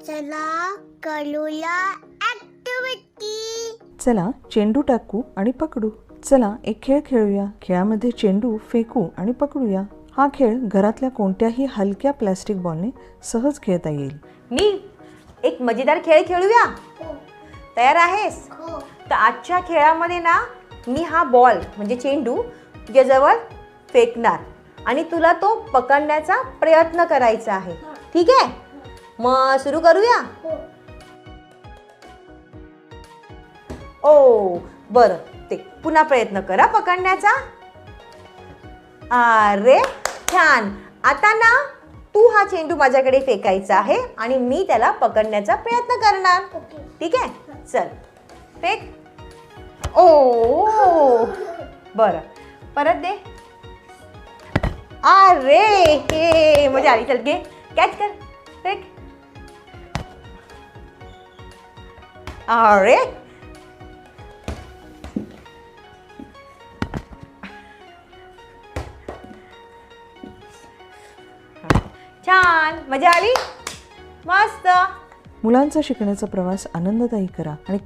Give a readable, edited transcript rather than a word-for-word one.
चला करूया ऍक्टिव्हिटी. चला चेंडू टाकू आणि पकडू. चला एक खेळ खेळूया. खेळामध्ये चेंडू फेकू आणि पकडूया. हा खेळ घरातल्या कोणत्याही हलक्या प्लॅस्टिक बॉलने सहज खेळता येईल. मी एक मजेदार खेळ खेळूया. तयार आहेस? हो. तर आजच्या खेळामध्ये ना मी हा बॉल म्हणजे चेंडू तुझ्याजवळ फेकणार आणि तुला तो पकडण्याचा प्रयत्न करायचा आहे. ठीक आहे? मग सुरू करूया. ओ बरं, ते पुन्हा प्रयत्न करा पकडण्याचा. अरे छान. आता ना तू हा चेंडू माझ्याकडे फेकायचा आहे आणि मी त्याला पकडण्याचा प्रयत्न करणार. ठीक आहे? चल फेक. ओ बरं, परत दे. अरे हे मजा आली. चल घे, कॅच कर, फेक. अरे छान, मजा आली. मस्त. मुलांचा शिकण्याचा प्रवास आनंददायी करा आणि